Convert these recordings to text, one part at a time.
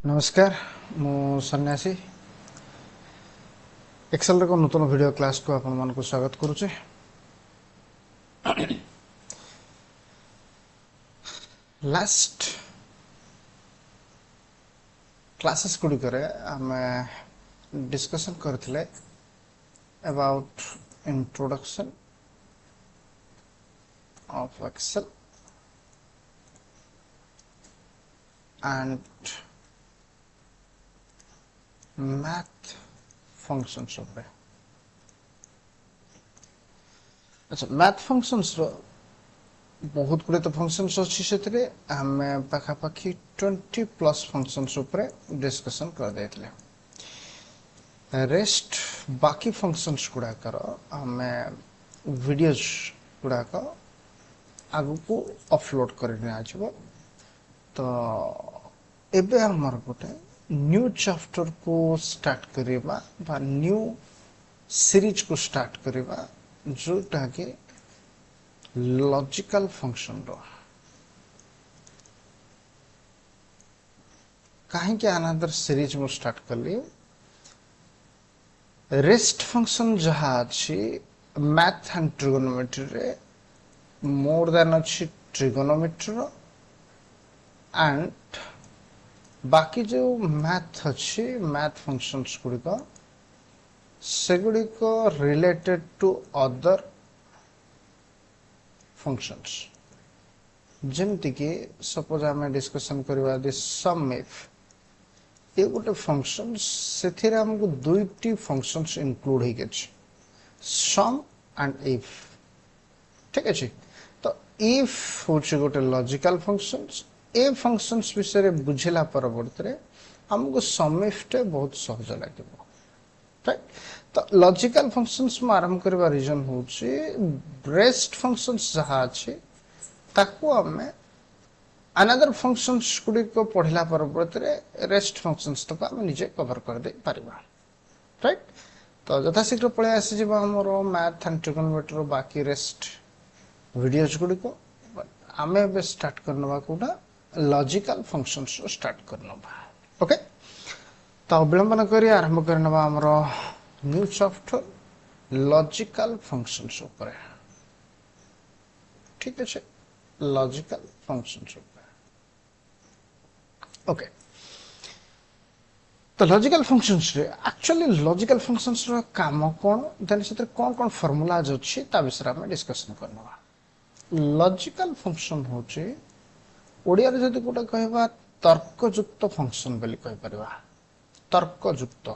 नमस्कार मु सन्यासी एक्सेल रे को नूतन वीडियो क्लास को आपण मन को स्वागत करूचे। लास्ट क्लासेस गुडी करे हमें डिस्कशन करथिले about introduction of Excel and math functions उपरे। अच्छा मैथ फंक्शंस रो बहुत गुड़े तो फंक्शंस अच्छी से हमें पाखापाखि 20 प्लस फंक्शंस उपरे डिस्कशन कर देथिले। रेस्ट बाकी फंक्शंस गुड़ा कर हमें वीडियोज गुड़ा का आगु को अपलोड करने आजो। तो एबे हमर गोटे न्यू चैप्टर को स्टार्ट करिबा बा न्यू सीरीज को स्टार्ट करिबा जोटा के लॉजिकल फंक्शन रो। कहीं के अनदर सीरीज में स्टार्ट कर लिए रेस्ट फंक्शन जहाँ अच्छी मैथ एंड ट्रिगोनोमेट्री रे मोर देन अच्छी ट्रिगोनोमेट्री रो एंड बाकी जो मैथ अच्छी मैथ फंक्शंस गुड़ी को सेगुड़ी को रिलेटेड टू अदर फंक्शंस जेमती कि सपोज आम डिस्कशन करवा दिस सम इफ ये गोटे फंक्शन से हमको दुईटी फंक्शंस इंक्लूड हो गए सम एंड इफ। ठीक है तो इफ हूँ गोटे लॉजिकल फंक्शंस ए फंक्शंस विषय बुझेला परवर्ती हमको सम इफ टे बहुत सहज लगे। राइट तो लॉजिकल फंक्शंस में आरंभ करवा रीजन हूँ रेस्ट फंक्शंस जहाँ अच्छे ताकू आम अनदर फंक्शंस गुड़ी को पढ़ला परवर्ती रेस्ट फंक्शंस तक आम निजे कवर कर दे पारिबा। राइट तो यथाशीघ्र पलि आसी जिबा हमर मैथ एंड ट्रिगोनोमेट्री रो बाकी रेस्ट वीडियोज गुड़ी को आम ए स्टार्ट करनवा कोटा लॉजिकल फंक्शंस रो स्टार्ट करनवा। ओके तो विलंब न करी आरंभ करनवा हमर न्यू चैप्टर लॉजिकल फंक्शंस ऊपर। ठीक है लॉजिकल फंक्शंस ऊपर। ओके तो लॉजिकल फंक्शंस रे एक्चुअली लॉजिकल फंक्शंस रो काम कोन देन से कोन कोन फार्मूलाज अछि ता विषय में डिस्कशन करनवा। लॉजिकल फंक्शन होचे ओडिया रे जदि कोटा कहबा तर्कयुक्त फंक्शन बोली कहि परबा। तर्कयुक्त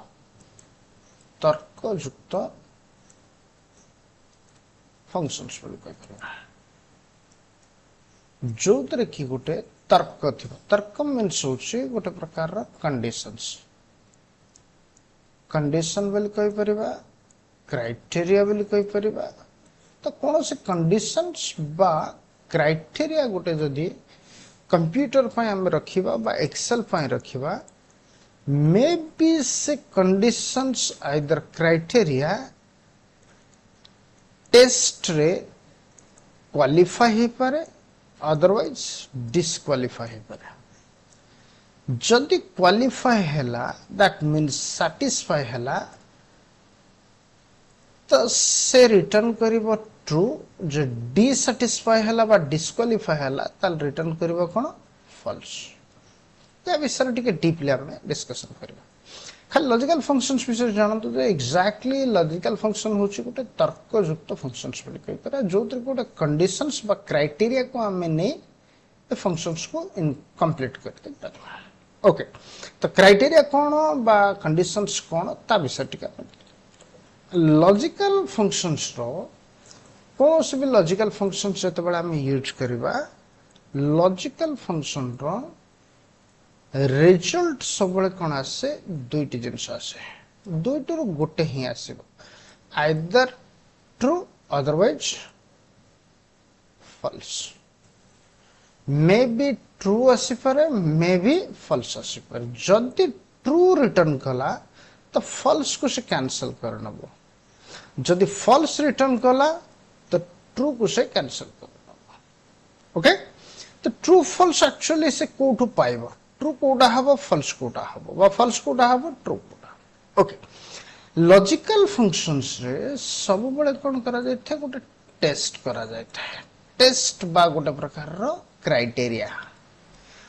फंक्शंस बोली कहि परबा जो तरे की गोटे तर्क थिबा। तर्क मीन्स होचे गोटे प्रकार रा कंडीशंस। कंडीशन बोली कहि परबा क्राइटेरिया बोली कहि परबा। तो कौन से कंडीशंस बा क्राइटेरिया गोटे जदि कंप्यूटर पर हम रखिबा बा एक्सेल पर रखिबा मे बी से कंडीशंस आइदर क्राइटेरिया टेस्ट रे क्वालिफाई हो पारे अदरवाइज डिस्क्वालिफाई हो पारे। जदि क्वालिफाई हैला दैट मीन्स सैटिस्फाई हैला तो से रिटर्न करिवो ट्रू। जो डिसैटिस्फाई हैला बा डिस्क्वालिफाई हैला ताल रिटर्न करिवो कोन फॉल्स। या विषय टिके डीपली हम डिस्कशन करबा। खाली लॉजिकल फंक्शंस विषय जानतो जे एग्जैक्टली लॉजिकल फंक्शन होची गोटे तर्कयुक्त फंक्शंस बोली कहि परा जो तरे गोटे कंडीशंस बा क्राइटेरिया को हम ने ए फंक्शंस को कंप्लीट करते परबा। ओके तो क्राइटेरिया कोन बा कंडीशंस कोन ता विषय टिके लॉजिकल फंक्शंस रो कौन से भी लॉजिकल फंक्शन जते बड़ा हम यूज करबा लॉजिकल फंक्शन रो रिजल्ट सब बळे कोन आसे दुईटी जिंस आसे। दुईटी रो गोटे ही आसीबो either true otherwise false. May be true आसी पारे मे बी फॉल्स आसी पारे। जदि ट्रू रिटर्न कला तो फॉल्स को से कैंसिल कर नबो। जदि फॉल्स रिटर्न कला तो ट्रू को से कैंसिल कर नबो। ओके तो ट्रू फॉल्स एक्चुअली से कोठु पाइबो ट्रू कोटा हबो फॉल्स कोटा हबो बा फॉल्स कोटा हबो ट्रू कोटा ओके लॉजिकल फंक्शंस रे सब बळे कोन करा जाय थे गोटे टेस्ट करा जाय थे टेस्ट बा गोटे प्रकार रो क्राइटेरिया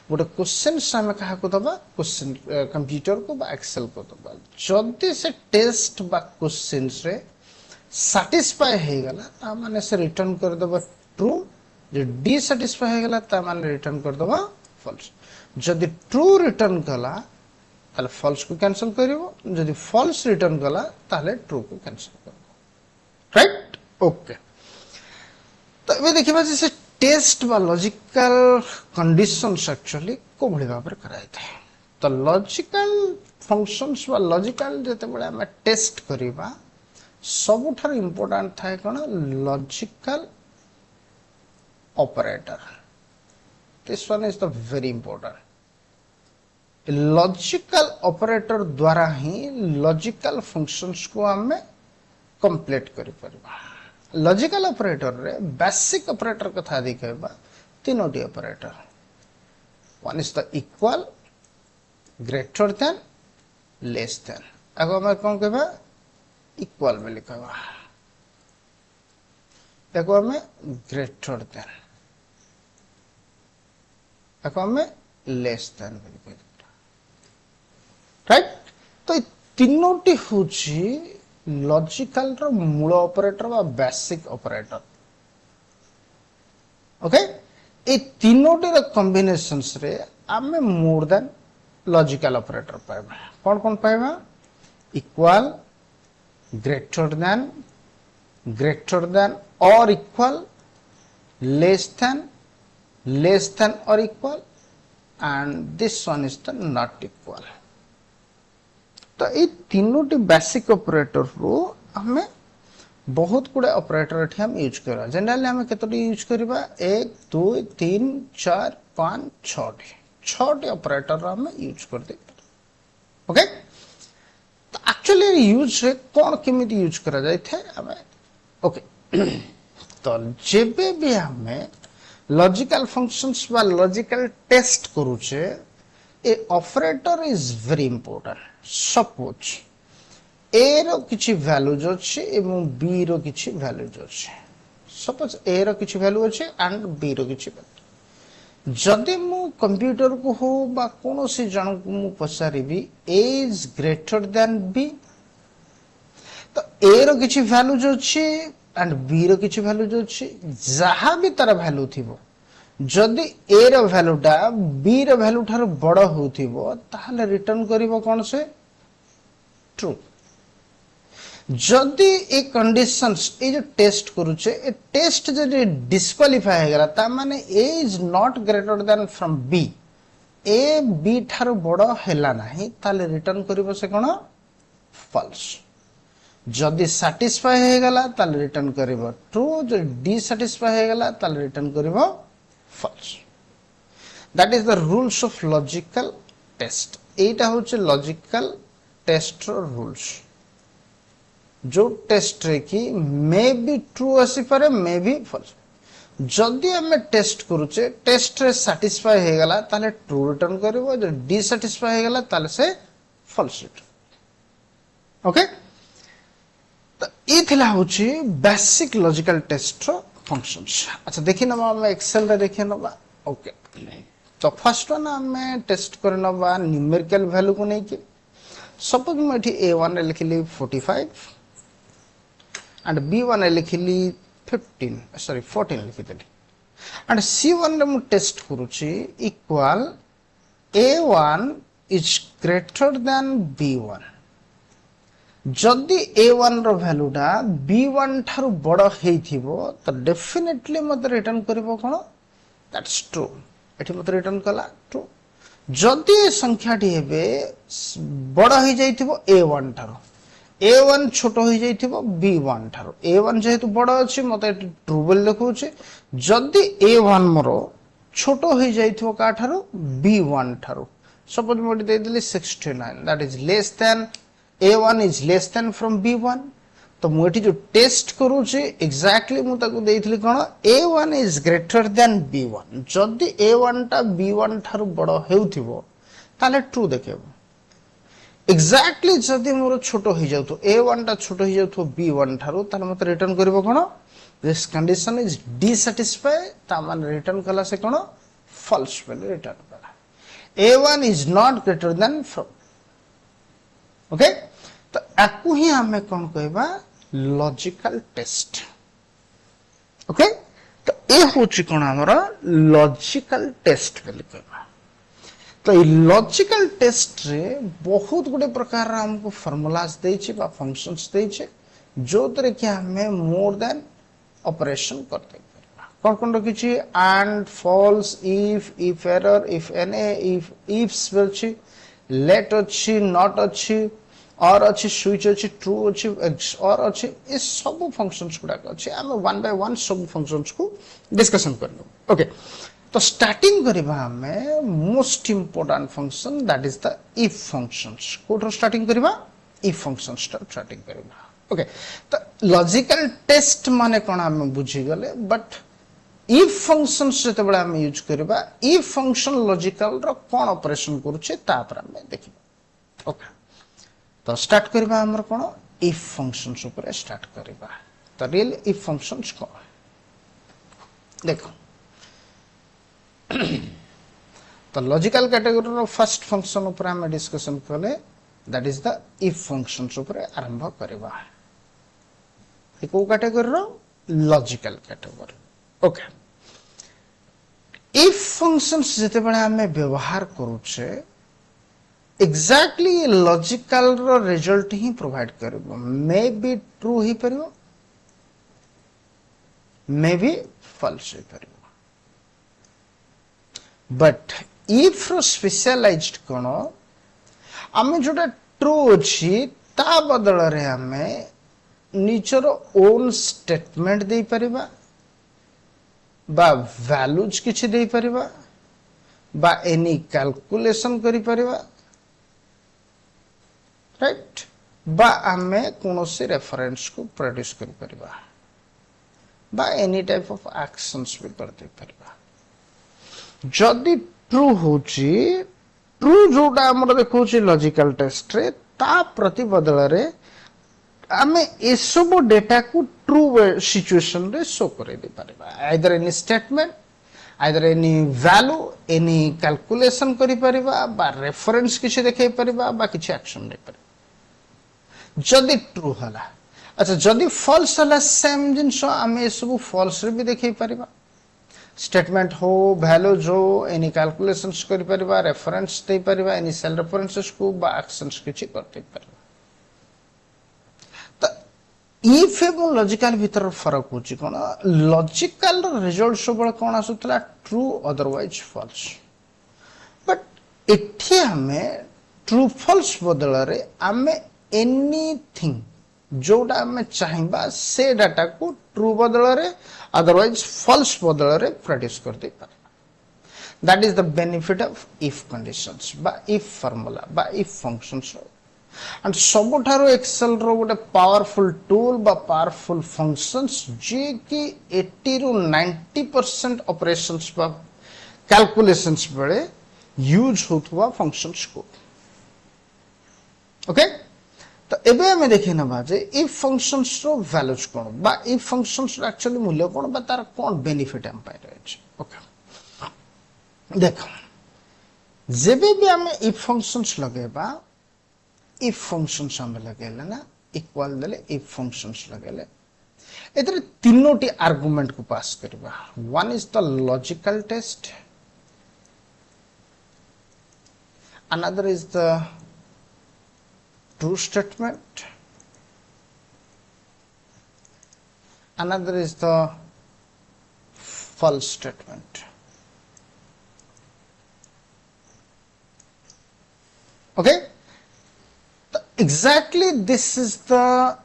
गोटे क्वेश्चन आम क्या दबा क्वेश्चन कंप्यूटर को बा एक्सेल को दबा जदि से टेस्ट बा क्वेश्चन रे सैटिस्फाई हो गला माने से रिटर्न कर दबा ट्रू जो डिसैटिस्फाई हो गला ता माने रिटर्न कर दबा फॉल्स जदि ट्रू रिटर्न कला ताले फॉल्स को कैंसिल करिवो जदि फॉल्स रिटर्न कला ताले ट्रू को कैंसिल करिवो राइट ओके तो ये देखिबा जे से टेस्ट बा लॉजिकल कंडीशंस एक्चुअली को भली भाबरे कराय थाए तो लॉजिकल फंक्शंस बा लॉजिकल जते बळे हम टेस्ट करिबा सबुठार इंपोर्टेंट थाए कोन logical operator this one is the very important logical operator द्वारा ही लॉजिकल फंक्शंस को हम कंप्लीट करि परबा लॉजिकल ऑपरेटर रे बेसिक ऑपरेटर कथा दि कहबा तीनोटी operator one is the equal greater than less than अगो हम कोन कहबा इक्वल में लिखबा एको हम ग्रेटर देन एको हम लेस देन में राइट तो तीनोटी होची लॉजिकल रो मूल ऑपरेटर बा बेसिक ऑपरेटर ओके ए तीनोटी रो कॉम्बिनेशंस रे आमे मोर देन लॉजिकल ऑपरेटर पाइबा कोन कोन पाइबा equal greater than or equal less than or equal and this one is the not equal तो ये तीनोटी बेसिक ऑपरेटर रो हमें बहुत गुडे ऑपरेटर एठी हम यूज करा जनरली हम केतोटी यूज करबा 1 2 3 4 5 6 ऑपरेटर हम यूज कर दे ओके तो एक्चुअली यूज रे कोन केमिति यूज करा जाय थे हमें ओके तो जेबे भी हमें लॉजिकल फंक्शंस बा लॉजिकल टेस्ट करूचे ए operator is very important suppose ए रो किछि वैल्यूज अछि एवं बी रो किछि वैल्यूज अछि सपोज ए रो किछि वैल्यू अछि एंड बी रो किछि वैल्यू जदि मु कंप्यूटर को हो बा कोनोसी जन को मु पचारिबी ए इज ग्रेटर देन बी तो ए रो किछि वैल्यूज अछि एंड बी रो किछि वैल्यूज अछि जहा भी तार वैल्यू थिबो जदि ए रो वैल्यूटा बी रो वैल्यू थार बड़ होथिबो ताहले रिटर्न करिवो कोन से ट्रू जदि ए कंडीशंस ए जो टेस्ट करूचे ए टेस्ट जदि डिस्क्वालीफाई हो गला ता माने A is not greater than from B A B थार बड़ हैला नाही ताले रिटर्न करिवो से कोन फॉल्स जदि सैटिस्फाई हो गला ताले रिटर्न करिवो ट्रू जो डिसैटिस्फाई हो गला ताले return करिवो false that is the rules of logical test एटा होचे लॉजिकल टेस्ट रो रूल्स जो टेस्ट रे की मे बी ट्रू आसी पारे मे बी फॉल्स जदि हम टेस्ट करूचे टेस्ट रे सैटिस्फाई हो गला ताले ट्रू रिटर्न करबो जो डिसैटिस्फाई हो गला ताले से फॉल्स रिटर्न ओके तो ई थिला होची बेसिक लॉजिकल टेस्ट रो फंक्शंस अच्छा देखि न हम एक्सेल रे देखि नबा ओके तो फर्स्ट वन हम टेस्ट कर नबा न्यूमेरिकल वैल्यू को नहीं के सपोज मैं एठी a1 रे लिखली 45 एंड b1 रे लिखली 14 लिखि देली एंड c1 रे मु टेस्ट करूची equal a1 is greater than b1 जदि a1 रो वैल्यूटा b1 थारु बड़ हेइथिबो तो डेफिनेटली मते रिटर्न करबो कोन दैट्स ट्रू एठी मते रिटर्न कला ट्रू जदि संख्याटी हेबे बड़ हे जाइथिबो a1 थारु a1 छोटो हे जाइथिबो b1 थारु a1 जेहेतु बड़ अछि मते ट्रू बोल देखौछि जदि a1 मोर छोटो हे जाइथिबो का Tharu b1 Tharu suppose Modi they Delhi 69 that is less than a1 is less than from b1 तो मुठी जो टेस्ट करू छी एग्जैक्टली मु ताको देइथली कोन a1 is greater than b1 जदि a1 टा b1 थारु बड़ हेउथिबो ताले ट्रू देखेबो एग्जैक्टली जदि मोर छोट हो जाउ तो a1 टा छोट हो जाउ तो b1 थारो तार मत रिटर्न करबो कोन दिस कंडीशन इज डिसैटिस्फाई ता मान रिटर्न कला से कोन false वैल्यू रिटर्न कला a1 is not greater then from okay तो आकु ही हमें कोन कहबा लॉजिकल टेस्ट ओके तो ए होची कोन हमरा लॉजिकल टेस्ट बोली कहबा तो ये लॉजिकल टेस्ट रे बहुत गुडे प्रकार हमको फार्मूलास देछि बा फंक्शंस देछि जो तरे कि हमें मोर देन ऑपरेशन करते कोन कोन रखिछि and false if error if एने इफ इफ्स बलछि लेट अछि नॉट अछि और अछि स्विच अछि ट्रू अछि और अछि ए सब फंक्शंस गुडा अछि हम वन बाय वन सब फंक्शंस को डिस्कशन करलो ओके तो स्टार्टिंग करिबा हमें most important function that is the if functions कोठो स्टार्टिंग करिबा इफ फंक्शंस स्टार्टिंग करिबा ओके तो लॉजिकल टेस्ट माने कोन हम बुझी गले बट इफ फंक्शंस जते बडा हम यूज करिबा इफ फंक्शन लॉजिकल रो कोन ऑपरेशन करूचे ता पर हम देखिबा ओके तो स्टार्ट करिबा हमर कोन इफ फंक्शंस ऊपर स्टार्ट करिबा तो रियल इफ फंक्शंस को देखो तो लॉजिकल कैटेगरी रो फर्स्ट फंक्शन ऊपर हम डिस्कशन कले that is the if functions ऊपर आरंभ करबा ए को कैटेगरी रो logical category okay if functions जते बळे हमें व्यवहार करूचे एग्जैक्टली लॉजिकल रो रिजल्ट ही प्रोवाइड करबो मे बी ट्रू ही परबो मे बी फॉल्स ही परबो बट इफ रो स्पेशलाइज्ड कोन आमे जोटा ट्रू अछि ता बदल रे हमें निचर ओन स्टेटमेंट दे परिबा बा वैल्यूज किछि दे परिबा बा एनी कैलकुलेशन करि परिबा राइट बा हमें कोनोसी रेफरेंस को प्रोड्यूस करि परिबा बा एनी टाइप ऑफ एक्शंस भी कर दे परिबा जदि ट्रू होची ट्रू जोटा हमर देखौची लॉजिकल टेस्ट रे ता प्रति बदल रे हमें ए सब डेटा को ट्रू सिचुएशन रे शो करे दे परबा either any statement either any value any calculation करि परबा बा रेफरेंस किछि देखै परबा बा किछि एक्शन दे परबा जदि ट्रू हला अच्छा जदि फॉल्स हला सेम जिंस हमें ए सब फॉल्स रे भी देखै परबा स्टेटमेंट हो वैल्यू जो एनी कैलकुलेशंस करि परबा रेफरेंस दे परबा एनी सेल रेफरेंसेस को बा एक्शंस किछि करते परबा तो इफ एवं लॉजिकल भीतर फरक होची कोन लॉजिकल रिजल्ट सब कोन आसुतला ट्रू अदरवाइज फॉल्स बट एठी हमें ट्रू फॉल्स बदल रे हमें एनीथिंग जोटा हमें चाहिबा से डाटा को ट्रू बदल रे अदरवाइज फॉल्स बदल रे प्रोड्यूस कर दे पारे that is the benefit of if conditions बा इफ फार्मूला बा इफ फंक्शंस एंड सबठारो एक्सेल रो गोटे पावरफुल टूल बा पावरफुल फंक्शंस जे कि 80 रु 90% ऑपरेशंस बा कैलकुलेशंस बेले यूज होतवा फंक्शंस को ओके तो एबे हमें देखि नबा जे इफ फंक्शंस रो वैल्यूज कोन बा इफ फंक्शंस रो एक्चुअली मूल्य कोन बा तार कोन बेनिफिट हम पाइ रहै छै ओके देखो जेबे भी हमें इफ फंक्शंस लगेबा इफ फंक्शंस हम लगेला ना इक्वल देले इफ फंक्शंस लगेले एतरे तीनोटी आर्गुमेंट को पास करबा one is the logical test another is the true statement, another is the false statement. Okay, so exactly this is the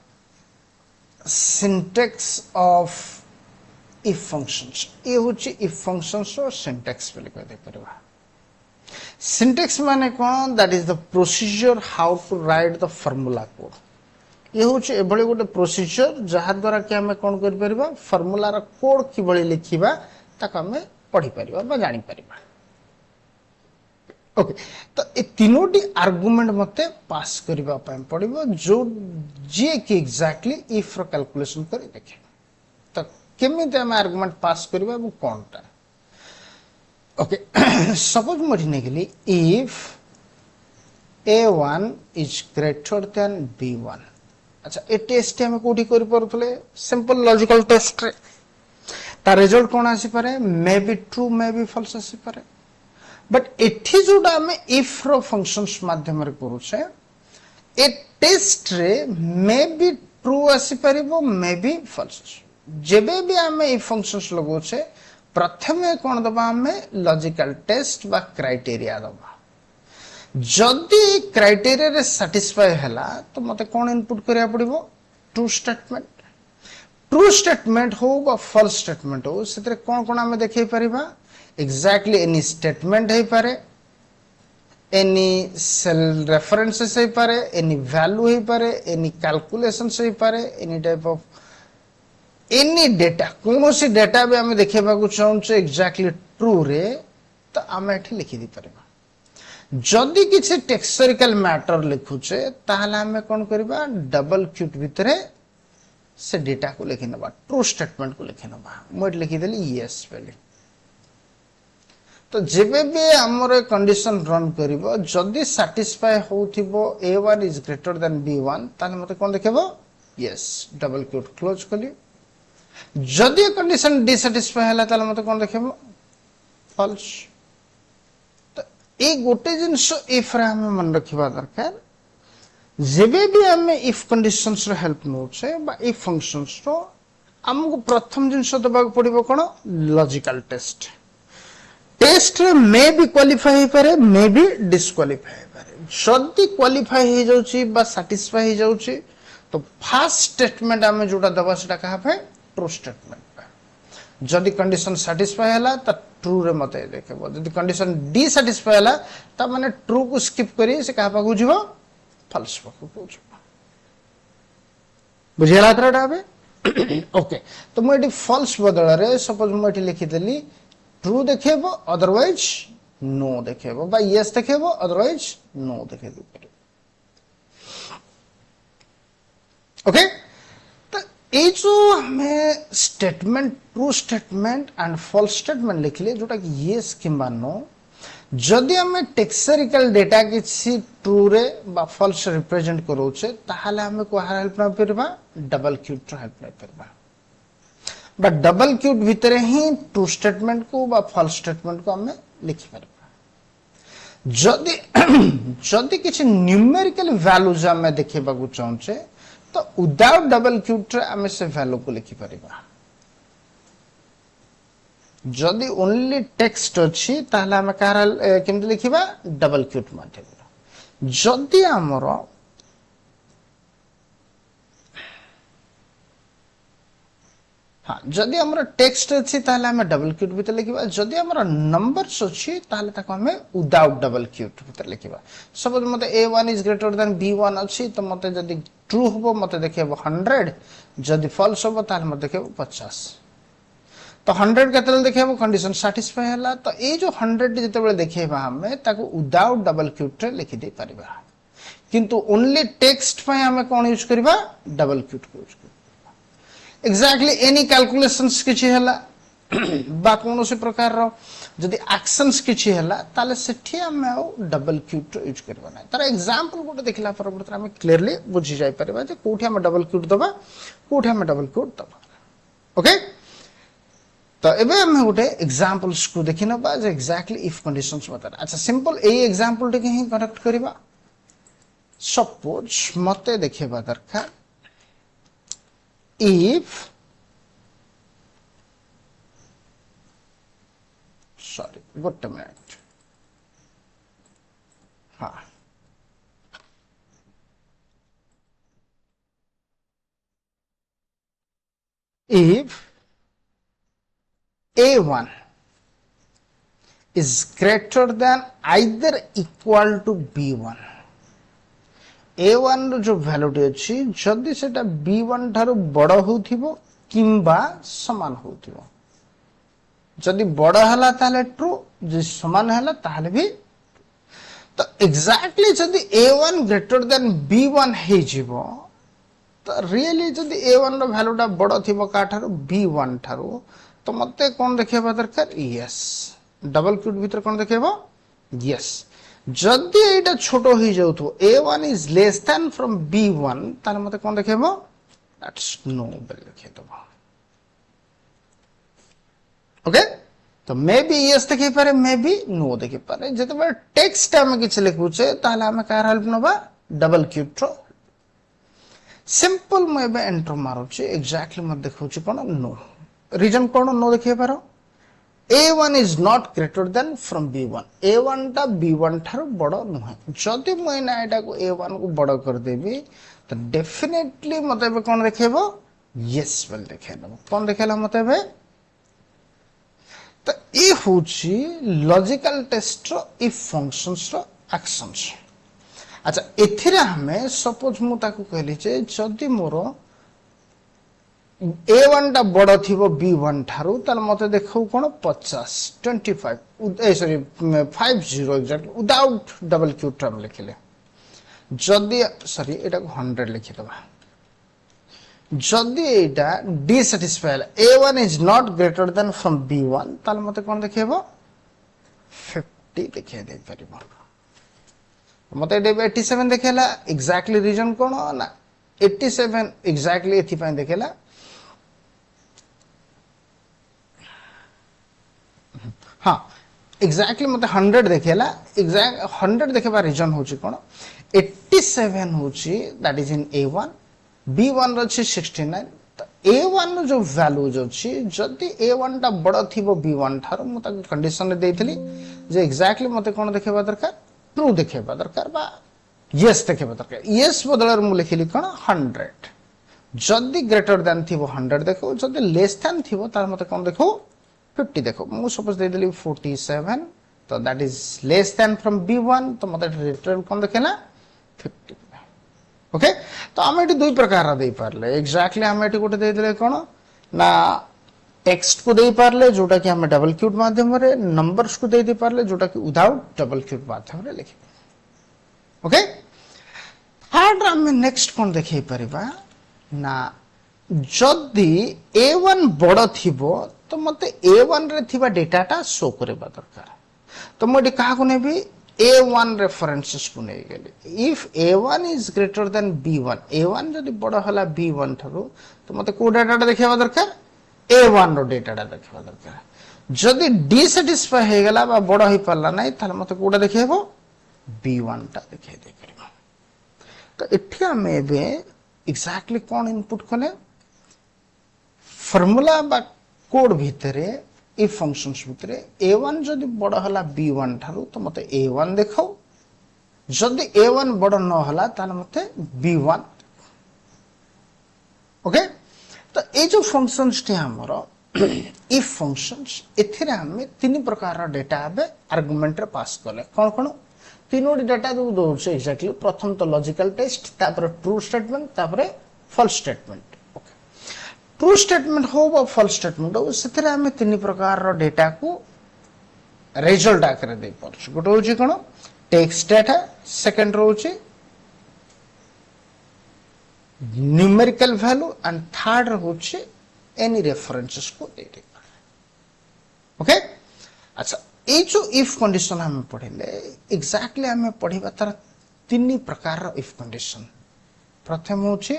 syntax of if functions. ये होची if functions row syntax पे लिखा दे परवा syntax माने कौन that is the procedure how to write the formula code ये होचे एभली गोटे प्रोसीजर जहा द्वारा कि हमें कोन कर परबा फार्मूला रा कोड कि बळी लिखिबा ताक हमें पढी परबा बा जानि परबा ओके तो ये तीनोटी आर्गुमेंट मते पास करबा पड़ो जो जी कि एक्जाक्टली इफ रो कैलकुलेशन कर देखे तो केमिते हम आर्गुमेंट पास करबा कोनटा ओके सपोज मुझे नेगली if a1 is greater than b1 अच्छा ए टेस्ट हम कोठी करि परथले सिंपल लॉजिकल टेस्ट रे ता रिजल्ट कोन आसी पारे may be true may be false आसी पारे बट एठी जोडा हमें इफ रो फंक्शंस माध्यम रे करू छे ए टेस्ट रे मे बी ट्रू आसी परिबो मे बी फॉल्स जेबे भी हमें इफ फंक्शंस लगो छे प्रथमे कोन दबा हमें लॉजिकल टेस्ट बा क्राइटेरिया दबा जदि क्राइटेरिया रे सैटिस्फाई हला तो मते कोन इनपुट करिया पड़िबो ट्रू स्टेटमेंट हो बा फॉल्स स्टेटमेंट हो सेतरे कोन कोन हमें देखै परिबा एक्जाक्टली एनी स्टेटमेंट है पारे एनी सेल रेफरेंसेस है पारे एनी वैल्यू है पारे एनी कैलकुलेशंस है पारे any type of any data कोनोसी डेटा भी हमें देखैबा को चाहू छ एक्जाक्टली ट्रू रे तो हमें एठी लिखि दी परबा जदि किछि टेक्सचुरिकल मैटर लिखु छे ताहला हमें कोन करबा डबल क्यूट भितरे से डेटा को लिखि नबा ट्रू स्टेटमेंट को लिखि नबा मोड लिखि देली यस वैल्यू तो जेबे भी हमर कंडीशन रन करिवो जदि सैटिस्फाई होथिबो a1 is greater than b1 ताले मते कोन देखबो यस डबल क्यूट क्लोज कली जदि कंडीशन डिसैटिस्फाई हला ताले मते कोन देखबो फॉल्स तो ए गोटे जिंस इफ रे हम मन रखिबा दरकार जेबे भी हमें इफ कंडीशंस रो हेल्प नो छे बा इफ फंक्शंस रो हमको प्रथम जिंस दबा पड़िबो कोन लॉजिकल टेस्ट टेस्ट मे भी क्वालिफाई हो पारे मे भी डिस्क्वालिफाई हो पारे जदि क्वालिफाई हो जाउची बा सैटिस्फाई हो जाउची तो फर्स्ट स्टेटमेंट हमें जोटा दबा सेटा कहा पे ट्रू स्टेटमेंट जदि कंडीशन सैटिस्फाई हला त ट्रू रे मते देखबो जदि कंडीशन डिसैटिस्फाई हला त माने ट्रू को स्किप करी से कहा पाकू जीवो फॉल्स पाकू जीवो बुझियला तराटा बे ओके तो मैं एटी फॉल्स बदल रे सपोज मैं एटी लिखि देली ट्रू देखेबो अदरवाइज नो देखेबो बा यस देखेबो अदरवाइज नो देखेबो ओके तो ए जो हमें statement true statement and false statement लिखले जोटा कि यस किंबा नो जदि हमें टेक्सचुरिकल डेटा किसी ट्रू रे बा फॉल्स रिप्रेजेंट करोचे ताहाले हमें को हेल्प ना परबा डबल क्यूट हेल्प ना परबा बट डबल क्यूट भितरे ही ट्रू स्टेटमेंट को बा फॉल्स स्टेटमेंट को हमें लिखि परबा जदि जदि किछि न्यूमेरिकल वैल्यूज हमें देखेबा को चाहूचे तो विदाउट डबल क्यूट रे हमें से वैल्यू को लिखि परबा जदि ओनली टेक्स्ट अछि ताहला हमें कार केमति लिखिबा डबल क्यूट माध्यम जदि हमरो हाँ जदि हमरा टेक्स्ट अछि ताहले हमें डबल क्यूट भीतर लिखिबा जदि हमरा नंबर्स अछि ताहले ताको हमें विदाउट डबल क्यूट भीतर लिखिबा सपोज मते a1 is greater than b1 अछि तो मते जदि ट्रू होबो मते देखेबो 100 जदि फॉल्स होबो ताहले मते देखेबो 50 तो 100 केतले देखेबो कंडीशन सैटिस्फाई हला तो ए जो 100 जेतेबेले देखेबा हमें ताको विदाउट डबल क्यूट रे लिखि दे परिबा किंतु ओनली टेक्स्ट पय हमें कोन यूज करबा डबल क्यूट को यूज एक्जाक्टली एनी कैलकुलेशंस किछि हला बा कोनोसी प्रकार रो जदि एक्शंस किछि हला ताले सेठी हमें डबल क्यूट यूज करबा नै तार एग्जांपल गोटे देखला पर हम क्लियरली बुझी जाय परबा जे कोठी हम डबल क्यूट दबा कोठी हम डबल क्यूट दबा ओके तो एबे हम गोटे एग्जांपल्स को देखिना बा जे एक्जाक्टली इफ कंडीशंस बता अच्छा सिंपल ए एग्जांपल टे ही कनेक्ट करबा सपोज मते देखेबा दरकार if sorry what a minute हाँ if a1 is greater than either equal to b1 a1 रो जो वैल्यूटी अछि जदि सेटा b1 थारो बड़ होथिबो किंबा समान होथिबो जदि बड़ हला ताले ट्रू जे समान हला ताले भी तो एग्जैक्टली जदि a1 ग्रेटर देन b1 हे जीवो तो रियली जदि a1 रो वैल्यूटा बड़ थिबो का ठारो b1 ठारो तो मते कोन देखेबा दरकार यस डबल क्यूट भीतर कोन देखेबो यस जदि एटा छोटो ही जाउथो a1 is less than from b1 तार मते कोन देखेबो दैट्स नो बेल लिखे दबो ओके तो मे बी यस देखे पारे मे बी नो देखे पारे जते बार टेक्स्ट हम किछ लिखुचे ताले हम कार हेल्प नबा डबल क्यूट रो सिंपल मैं बे एंटर मारुचे एग्जैक्टली मत देखुचे कोन नो रीजन कोन नो देखे पारो a1 is not greater than from b1 a1 टा b1 थारो बड़ नुहे जदि मैं ना एटा को a1 को बड़ कर देबी तो डेफिनेटली मते बे कोन देखेबो यस वेल देखेबो कोन देखेला मते बे तो ये होची लॉजिकल टेस्ट रो इफ फंक्शंस रो एक्शंस अच्छा एथिरे हमें सपोज मु ताकू कहली जे जदि मोरो a1 टा बड़ थिबो b1 थारु ताल मते देखौ कोन 50 25 ए sorry 50 exactly without double Q term लिखले जदि सॉरी एटा को 100 लिखि दबा जदि एटा डिसैटिस्फाइड a1 is not greater than from b1 ताल मते कोन देखेबो 50 देखे दे परिबो मते 87 देखेला एग्जैक्टली रीजन कोन ना 87 एग्जैक्टली एथि पय देखेला हाँ एग्जैक्टली मते 100 देखेला एग्जैक्ट 100 देखेबा रीजन होची कोन 87 होची that is in a1 b1 रो छी 69 तो a1 रो जो वैल्यूज अछि जदि a1 टा बड़ थिबो b1 थारो मु ताक कंडीशन रे देइथली जे एग्जैक्टली मते कोन देखेबा दरकार ट्रू देखेबा दरकार बा यस देखेबा दरकार यस बदलर मु लिखिली कोन 100 जदि ग्रेटर देन थिबो 100 देखो जदि लेस देन थिबो तार मते कोन देखो 50 देखो मु सपोज दे देली 47 तो that is less than from b1 तो मते रिटर्न कोन देखेला 50 ओके तो हम एटी दुई प्रकार दे पारले एग्जैक्टली हम एटी गोटे दे देले कोन ना टेक्स्ट को दे पारले जोटा कि हम डबल क्यूट माध्यम रे नंबर्स को दे पारले जोटा कि विदाउट डबल क्यूट माध्यम रे लिखि ओके थर्ड हम नेक्स्ट कोन देखै परिबा ना जदि a1 बड़ थिबो तो मते a1 रे थिबा डेटाटा शो करबा दरकार तो मोडी कहा को नेबी a1 रेफरेंसेस को नै गेली if a1 is greater than b1 a1 जदि बड़ हला b1 थारो तो मते को डाटाटा देखैबा दरकार a1 रो डेटाटा देखैबा दरकार जदि डिसैटिस्फाई हे गेला बा बड़ होई पल्ला नै ताले मते कोडा देखैबो b1 टा देखै दे करबा तो इठिया में बे एग्जैक्टली कोन इनपुट कले फार्मूला बा कोड भितरे इफ फंक्शंस भितरे a1 जदि बड़ हला b1 थारु तो मते a1 देखाओ जदि a1 बड़ न हला ताले मते b1 ओके तो ए जो फंक्शंस थे हमरो इफ फंक्शंस एथिरे हमें तीन प्रकार रा डेटा आबे आर्गुमेंट रे पास करले कोन कोन तीनोडी डेटा जो दो से एग्जैक्टली प्रथम तो लॉजिकल टेस्ट तापर ट्रू स्टेटमेंट तापर फॉल्स स्टेटमेंट ट्रू स्टेटमेंट हो बा फॉल्स स्टेटमेंट हो सेथरे हमें तीन प्रकार रो डेटा को रिजल्ट आकर दे परछ गोटे होची कोन टेक्स्ट डेटा सेकंड रो होची न्यूमेरिकल वैल्यू एंड थर्ड रो होची एनी रेफरेंसेस को दे दे ओके अच्छा ए जो इफ कंडीशन हम पढ़िले एग्जैक्टली हमें पढ़िबा तार तीन प्रकार रो इफ कंडीशन प्रथम होची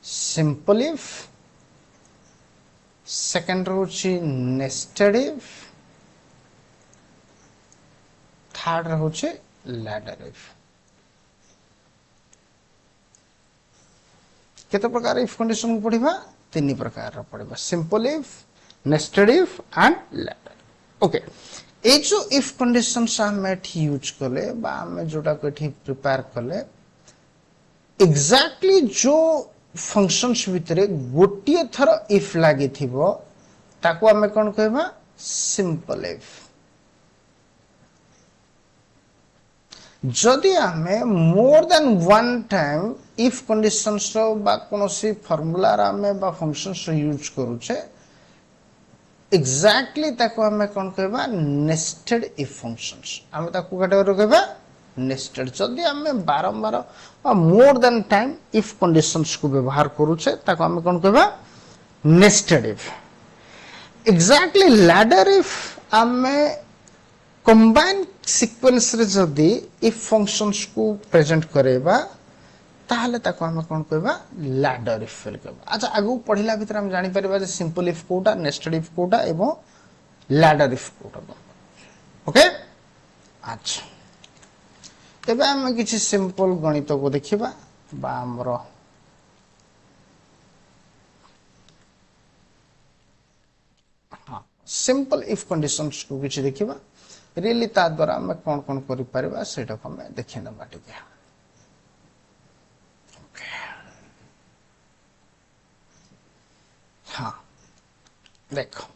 सिंपल इफ सेकंड रोची नेस्टेड इफ थर्ड रोची लैडर इफ केते प्रकार इफ कंडीशन को पढ़िबा तीन प्रकार रो पढ़िबा simple if nested if and ladder okay ए जो इफ कंडीशन हम एठी यूज करले बा हम जोटा को एठी प्रिपेयर करले एग्जैक्टली जो फंक्शंस भितरे गोटिए थर इफ लागि थिबो ताको हमें कोन कहबा सिंपल इफ जदि हमें more than one time if conditions रो बा कोनोसी फार्मूला रा हमें बा फंक्शंस रो यूज करूचे एग्जैक्टली ताको हमें कोन कहबा नेस्टेड इफ फंक्शंस हम ताको कैटेगरी कहबा नेस्टेड जदि आम बारंबार more than time if conditions को व्यवहार करूचे ताको आम कौन कहबा nested if exactly ladder if आम कंबाइन सीक्वेंस रे जदि इफ फंक्शंस को प्रेजेंट करेबा ताहले ताको हम कोन कहबा लैडर इफ कहबा। अच्छा आगु पढ़िला भीतर हम जानि परबा जे सिंपल इफ कोटा नेस्टेड इफ कोटा एवं लैडर इफ कोटा ओके। अच्छा एबे हम किछि सिंपल गणित को देखिबा बा हमरो हां सिंपल इफ कंडीशंस को किछि देखिबा रियली ता द्वारा हम कोन कोन करि परबा सेटा को हम देखिना बाटे के। हाँ देखो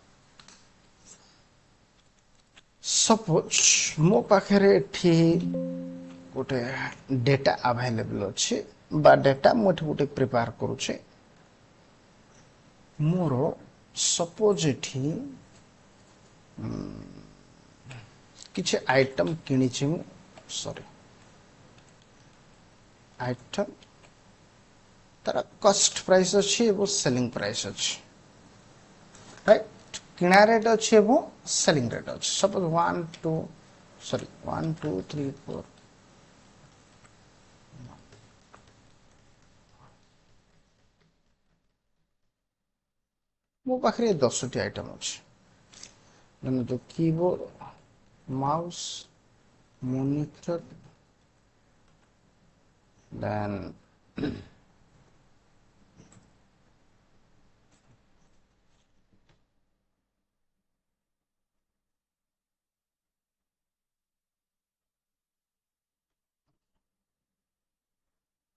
सपोज मो पाखे गोटे डेटा अवेलेबल अच्छे बा डेटा मुझे गोटे प्रिपेयर करुचे मोर सपोज एठी किसी आइटम किनी सॉरी आइटम तार कॉस्ट प्राइस अच्छी वो सेलिंग प्राइस अच्छी राइट किना रेट अच्छी वो सेलिंग रेट अच्छी सपोज 1 2 सॉरी 1 2 3 4 मो पाखे 10टी आइटम अच्छी जो keyboard mouse monitor then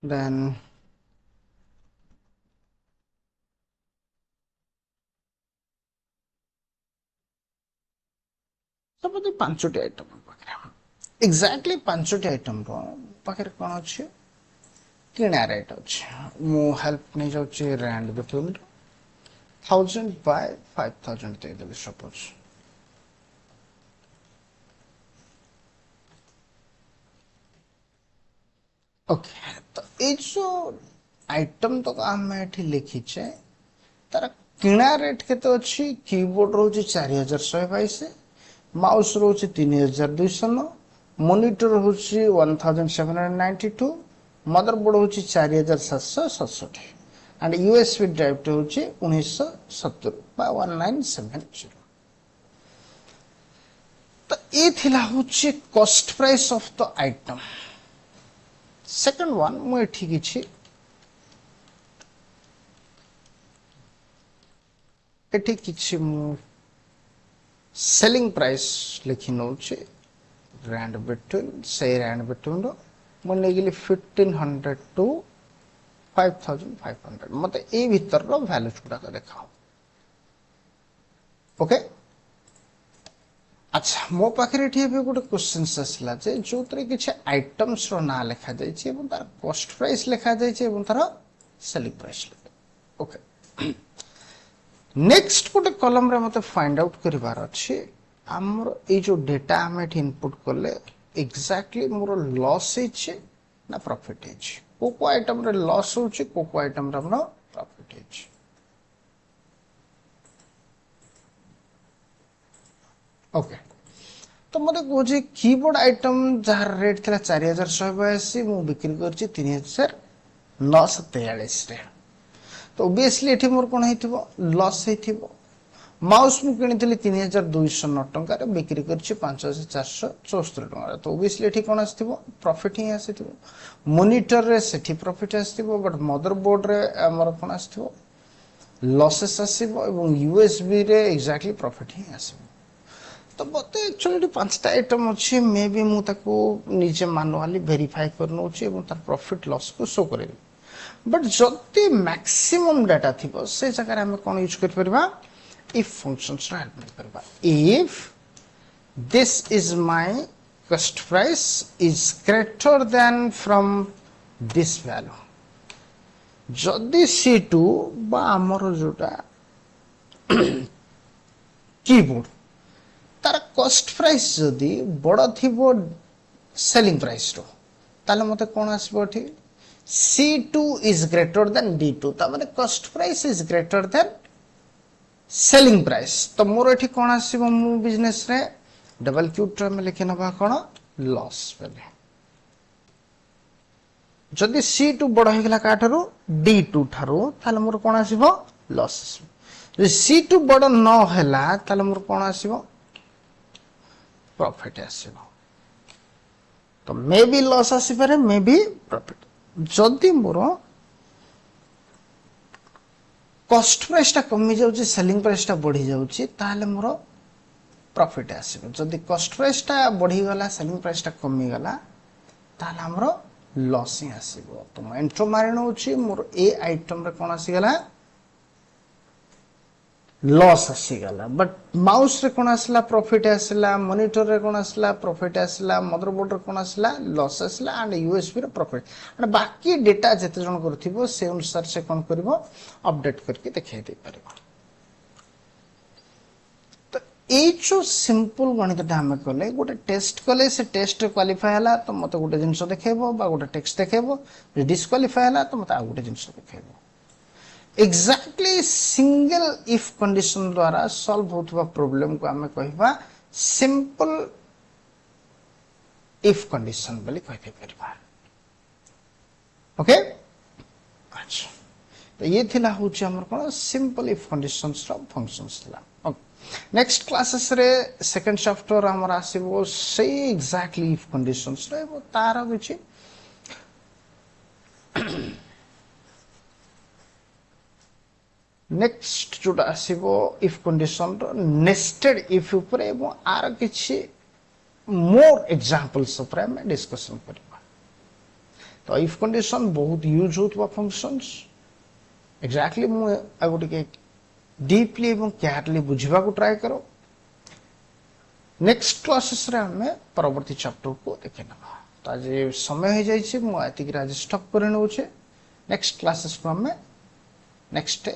then suppose 5टी आइटम पाखे एग्जैक्टली 5टी आइटम पाखे कौन अच्छे किना रेट अच्छे मु हेल्प नहीं जाऊँ रैंड बिटवीन 1000 बाय 5000 दे देबे सपोज ओके। तो ये जो आइटम तो आम एठी लिखीचे तार किना रेट केते अच्छी कीबोर्ड रोचे 4122 माउस रोचे 3209 मॉनिटर होची 1792 मदरबोर्ड होची 4767 एंड यूएसबी ड्राइव तो होची 1970 बा 1970। तो ये थिला होची cost price of the item. Second one मु एठी किछि एठी किछि मु सेलिंग प्राइस लिखि नउछि रैंड बिटवीन से रैंड बिटवीन रो मु नेगिली 1500 टू 5500 मते ए भीतर रो वैल्यू गुडा का देखाओ ओके। अच्छा मो पाखे गोटे क्वेश्चन आसला जो किसी आइटम्स ना लिखा जाए तार कॉस्ट प्राइस लिखा जाए तार सेलिंग प्राइस ओके। नेक्स्ट गोटे कलम रे मते फाइंड आउट करिवार अछि हमर ए जो डेटा हम एठी इनपुट करले एग्जैक्टली मोर लॉस हिचे ना प्रॉफिट हिचे को आइटम रे लॉस होछि को आइटम रे हमर प्रॉफिट हिचे ओके। तो मत कहे कीबोर्ड आइटम जार रेट था 4182 मु बिक्री करछि 3943 तो ओबियसली एठी मोर कोन हेतिबो लॉस हेतिबो। माउस मु किनिथिली 3209 टंका रे बिक्री करछि 5474 टंका तो ओबियसली एठी कोन आस्थिबो प्रॉफिट ही आस्थिबो। मॉनिटर रे सेठी प्रॉफिट आस्थिबो बट मदरबोर्ड रे हमर कोन आस्थिबो लॉसेस आस्थिबो एवं यूएसबी रे एग्जैक्टली प्रॉफिट ही आस्थिबो। तो मते एक्चुअली 5टा आइटम अच्छी मे भी मु ताको निजे मैनुअली वेरीफाई करनोछि एवं तार प्रॉफिट लॉस को शो करे बट जति मैक्सिमम डाटा थिबो से जगह हम कोन यूज कर परबा इफ फंक्शंस रा हेल्प करबा। If this is my cost price is greater than from this value जदि C2 बा हमर जोटा कीबोर्ड तार कॉस्ट प्राइस जदि बड़ थिबो सेलिंग प्राइस रो ताले मते कोन आसबो एठी C2 is greater than D2 ता माने cost price is greater then selling price तो मोर एठी कोन आसीबो मु बिजनेस रे डबल क्यू टर्म में लिखि नबा कोन लॉस बेले जदि C2 बड़ हो गेला काठरो D2 थारो ताले मोर कोन आसीबो लॉस जदि C2 बड़ न होला ताले मोर कोन आसीबो प्रॉफिट आसीबो तो मे बी लॉस आसी पारे मे बी प्रॉफिट जदि मोर कॉस्ट प्राइस टा कमी जाउची सेलिंग प्राइस टा बढ़ी जाउची ताले मोर प्रॉफिट आसीबो जदि कॉस्ट प्राइस टा बढ़ी गला सेलिंग प्राइस टा कमी गला ताले हमर लॉस ही आसीबो तो मैं एंट्रो मारिन होची मोर ए आइटम रे कोन आसी गला लॉस आसी गला बट माउस रे कोन आसला प्रॉफिट आसला मॉनिटर रे कोन आसला प्रॉफिट आसला मदरबोर्ड रे कोन आसला लॉस आसला एंड यूएसबी रे प्रॉफिट एंड बाकी डेटा जते जण करथिबो से अनुसार से कोन करबो अपडेट करके देखाई दे परबो तो ए जो सिंपल गणित ता हम कले गोटे टेस्ट कले से टेस्ट क्वालिफाई हला तो मते गोटे जिंस देखेबो बा गोटे टेक्स्ट देखेबो डिस्क्वालिफाई हला तो मते आ गोटे जिंस देखेबो एक्जाक्टली सिंगल इफ कंडीशन द्वारा सॉल्व होतबा प्रॉब्लम को हमें कहबा सिंपल इफ कंडीशन बोली कहते परबा ओके अच्छा तो ये थिला होची हमर कोन सिंपल इफ कंडीशंस रो फंक्शंस थिला ओके नेक्स्ट क्लासेस रे सेकंड चैप्टर हमर आसीबो से एक्जाक्टली इफ कंडीशंस रे वो तारा बिछि नेक्स्ट जोटा आसीबो इफ कंडीशन रो नेस्टेड इफ ऊपर एवं आर किछि मोर एग्जांपल्स ऊपर हम डिस्कशन करबा तो इफ कंडीशन बहुत यूज होतबा फंक्शंस एक्जेक्टली मु आगोटे के डीपली एवं केयरली बुझिबा को ट्राई करो नेक्स्ट क्लासेस रे हम परवर्ती चैप्टर को देखिनबा तो आज समय हो जाई छी मु आति की आज स्टॉप करे नउ छे नेक्स्ट क्लासेस को हम नेक्स्ट